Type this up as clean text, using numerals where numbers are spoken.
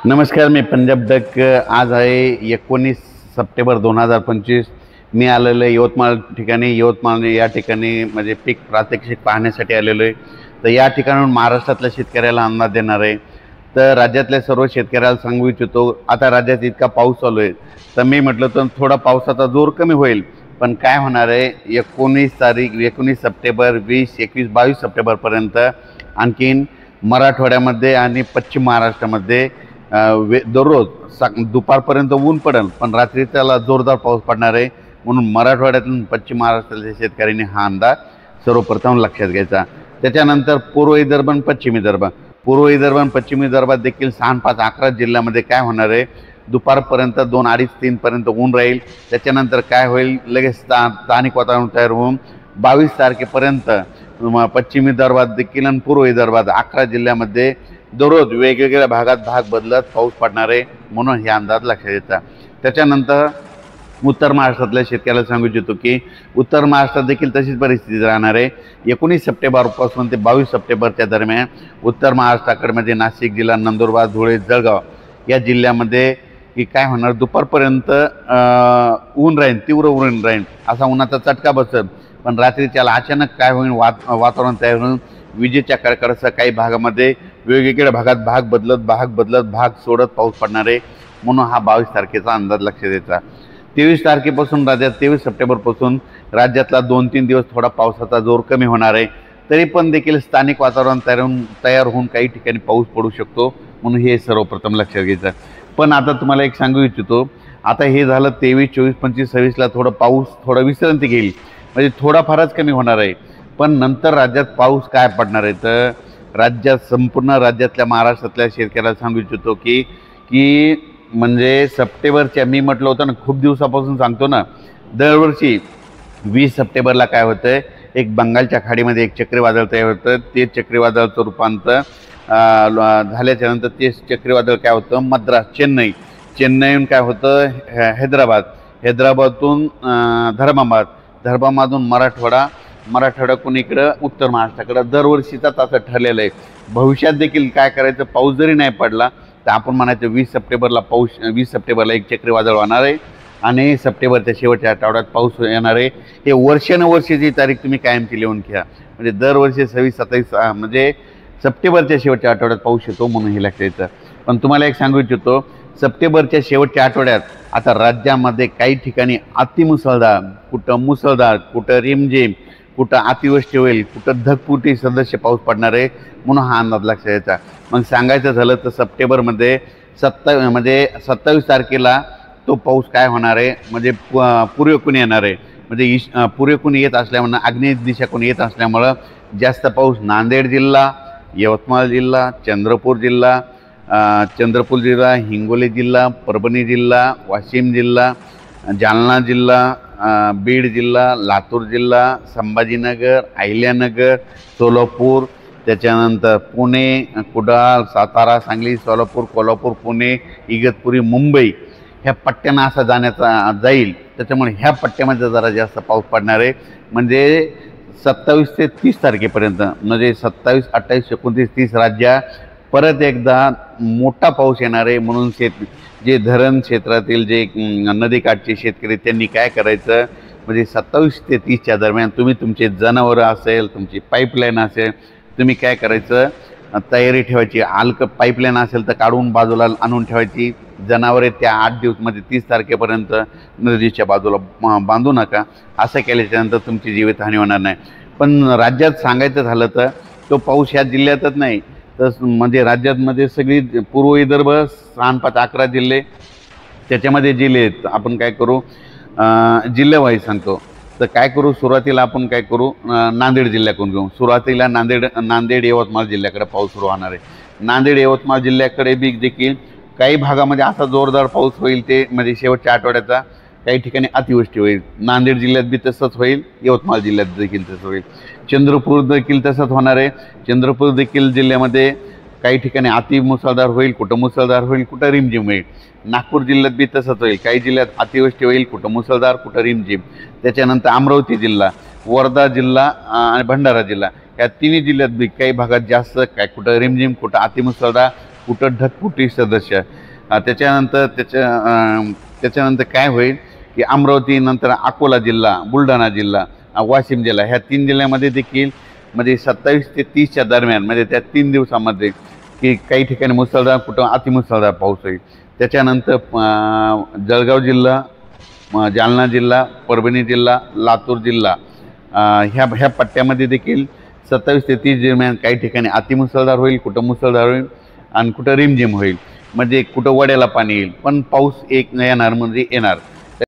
नमस्कार, मी पंजाब डक। आज आहे 19 सप्टेंबर 2025। मी आलेलो आहे यवतमाळ ठिकाणी। यवतमाळ या ठिकाणी म्हणजे पीक प्रात्यक्षिक पाहण्यासाठी आलेलो आहे। तर या ठिकाणाहून महाराष्ट्रातल्या शेतकऱ्याला अंदाज देणार आहे। तर राज्यातल्या सर्व शेतकऱ्याला सांगू इच्छितो, आता राज्यात इतका पाऊस चालू आहे, तर मी म्हटलं तर थोडा पावसाचा जोर कमी होईल, पण काय होणार आहे 19 सप्टेंबर, 20, 21, 22 सप्टेंबरपर्यंत आणखीन मराठवाड्यामध्ये आणि पश्चिम महाराष्ट्रामध्ये दररोज दुपारपर्यंत ऊन पडेल, पण रात्री त्याला जोरदार पाऊस पडणार आहे। म्हणून मराठवाड्यातून पश्चिम महाराष्ट्रातील शेतकऱ्यांनी हा अंदाज सर्वप्रथम लक्षात घ्यायचा। त्याच्यानंतर पूर्व विदर्भ आणि पश्चिम विदर्भात देखील 6, 5, 11 जिल्ह्यामध्ये काय होणार आहे, दुपारपर्यंत 2, 2:30, 3 पर्यंत ऊन राहील। त्याच्यानंतर काय होईल, लगेच स्थानिक वातावरण तयार होऊन 22 तारखेपर्यंत पश्चिम विदर्भात देखील आणि पूर्व विदर्भात 11 जिल्ह्यामध्ये दररोज वेगवेगळ्या भागात भाग बदलत पाऊस पडणार आहे, म्हणून हे अंदाज लक्षात येतात। त्याच्यानंतर उत्तर महाराष्ट्रातल्या शेतकऱ्याला सांगू इच्छितो की उत्तर महाराष्ट्रात देखील तशीच परिस्थिती राहणार आहे। 19 सप्टेंबरपासून ते 22 सप्टेंबरच्या दरम्यान उत्तर महाराष्ट्राकडे म्हणजे नाशिक जिल्हा, नंदुरबार, धुळे, जळगाव या जिल्ह्यामध्ये की काय होणार, दुपारपर्यंत ऊन राहील, तीव्र ऊन राहील, असा उन्हाचा चटका बसेल। पण रात्री त्याला अचानक काय होईल, वातावरण तयार होऊन विजेच्या कडकडाटासह काही भागामध्ये वेगवेगळ्या भागात भाग सोडत पाऊस पडणार आहे, म्हणून हा 22 तारखेचा अंदाज लक्षात द्यायचा। 23 तारखेपासून 23 सप्टेंबरपासून राज्यातला 2-3 दिवस थोडा पावसाचा जोर कमी होणार आहे, तरी पण देखील स्थानिक वातावरण तयार होऊन काही ठिकाणी पाऊस पडू शकतो, म्हणून हे सर्वप्रथम लक्षात घ्यायचं। पण आता तुम्हाला एक सांगू इच्छितो, आता हे झालं 23, 24, 25, 26ला थोडा विश्रांती घेईल, म्हणजे थोडाफारच कमी होणार आहे। पण नंतर राज्यात पाऊस काय पडणार आहे, तर संपूर्ण राज्यातल्या महाराष्ट्रातल्या शेतकऱ्याला सांगू इच्छितो की म्हणजे सप्टेंबरच्या, मी म्हटलं होतं ना खूप दिवसापासून सांगतो ना, दरवर्षी 20 सप्टेंबरला काय होतं, एक बंगालच्या खाडीमध्ये एक चक्रीवादळ तयार होतं। ते चक्रीवादळाचं रूपांतर झाल्याच्यानंतर ते चक्रीवादळ काय होतं, मद्रास, चेन्नईहून काय होतं हैदराबादतून धर्माबादून मराठवाड्याकडून इकडं उत्तर महाराष्ट्राकडे दरवर्षीचा असं ठरलेलं आहे। भविष्यात देखील काय करायचं, पाऊस जरी नाही पडला तर आपण म्हणायचं 20 सप्टेंबरला एक चक्रीवादळ होणार आहे आणि सप्टेंबरच्या शेवटच्या आठवड्यात पाऊस येणार आहे। हे वर्षानुवर्षीची तारीख तुम्ही कायमची लिहून घ्या, म्हणजे दरवर्षी 26-27 म्हणजे सप्टेंबरच्या शेवटच्या आठवड्यात पाऊस येतो, म्हणून हे लक्षात येतं। पण तुम्हाला एक सांगू इच्छितो, सप्टेंबरच्या शेवटच्या आठवड्यात आता राज्यामध्ये काही ठिकाणी अतिमुसळधार, कुठं मुसळधार, कुठं रिमझिम, कुठं अतिवृष्टी होईल, कुठं ढगफुटी सदृश्य पाऊस पडणार आहे, म्हणून हा अंदाज लक्षात यायचा। मग सांगायचं झालं तर सप्टेंबरमध्ये 27 तारखेला तो पाऊस काय होणार आहे, म्हणजे पूर्वेकडून येणार आहे, म्हणजे पूर्वेकडून येत असल्यामुळं, आग्नेय दिशेकडून येत असल्यामुळं जास्त पाऊस नांदेड जिल्हा, यवतमाळ जिल्हा, चंद्रपूर जिल्हा, हिंगोली जिल्हा, परभणी जिल्हा, वाशिम जिल्हा, जालना जिल्हा, बीड जिल्हा, लातूर जिल्हा, संभाजीनगर, अहिल्यानगर, सोलापूर, त्याच्यानंतर पुणे, कुडाळ, सातारा, सांगली, सोलापूर, कोल्हापूर, पुणे, इगतपुरी, मुंबई ह्या पट्ट्यांना असा जाईल। त्याच्यामुळे ह्या पट्ट्यामध्ये जरा जास्त पाऊस पडणार आहे, म्हणजे 27 ते 30 तारखेपर्यंत, म्हणजे 27, 28, 29, 30 राज्यात परत एकदा मोठा पाऊस येणार आहे। म्हणून जे धरण क्षेत्रातील जे नदीकाठचे शेतकरी त्यांनी काय करायचं, म्हणजे 27 ते 30च्या दरम्यान तुम्ही तुमचे जनावरं असेल, तुमची पाईपलाईन असेल, तुम्ही काय करायचं, तयारी ठेवायची। पाईपलाईन असेल तर काढून बाजूला आणून ठेवायची, जनावरे त्या 8 दिवस म्हणजे 30 तारखेपर्यंत नदीच्या बाजूला बांधू नका। असं केल्याच्यानंतर तुमची जीवितहानी होणार नाही। पण राज्यात सांगायचं झालं तर तो पाऊस ह्या जिल्ह्यातच नाही, तर म्हणजे राज्यामध्ये सगळी पूर्व विदर्भ 6, 5, 11 जिल्हे, त्याच्यामध्ये जिल्हे आहेत। आपण काय करू, जिल्ह्यावाईज सांगतो, तर काय करू, सुरुवातीला आपण काय करू, नांदेड जिल्ह्याकडून घेऊ। सुरुवातीला नांदेड यवतमाळ जिल्ह्याकडे पाऊस सुरू होणार आहे। नांदेड यवतमाळ जिल्ह्याकडे बी देखील काही भागामध्ये असा जोरदार पाऊस होईल, ते म्हणजे शेवटच्या आठवड्याचा काही ठिकाणी अतिवृष्टी होईल। नांदेड जिल्ह्यात बी तसंच होईल, यवतमाळ जिल्ह्यात देखील तसं होईल, चंद्रपूर देखील तसंच होणार आहे। चंद्रपूर देखील जिल्ह्यामध्ये काही ठिकाणी अतिमुसळधार होईल, कुठं मुसळधार होईल, कुठं रिमझिम होईल। नागपूर जिल्ह्यात बी तसंच होईल, काही जिल्ह्यात अतिवृष्टी होईल, कुठं मुसळधार, कुठं रिमझिम। त्याच्यानंतर अमरावती जिल्हा, वर्धा जिल्हा आणि भंडारा जिल्हा या तिन्ही जिल्ह्यात बी काही भागात जास्त, काय कुठं रिमझिम, कुठं अतिमुसळधार, कुठं ढगफुटी सदृश्य. त्याच्यानंतर काय होईल की अमरावती नंतर अकोला जिल्हा, बुलढाणा जिल्हा, वाशिम जिल्हा ह्या 3 जिल्ह्यामध्ये देखील म्हणजे 27 ते 30च्या दरम्यान म्हणजे त्या 3 दिवसामध्ये की काही ठिकाणी मुसळधार कुठं अतिमुसळधार पाऊस होईल. त्याच्यानंतर जळगाव जिल्हा, जालना जिल्हा, परभणी जिल्हा, लातूर जिल्हा ह्या पट्ट्यामध्ये देखील 27 ते 30 दरम्यान काही ठिकाणी अतिमुसळधार होईल, कुठं मुसळधार होईल आणि कुठं रिमझिम होईल. म्हणजे कुठं वड्याला पाणी येईल, पण पाऊस एक येणार म्हणजे येणार.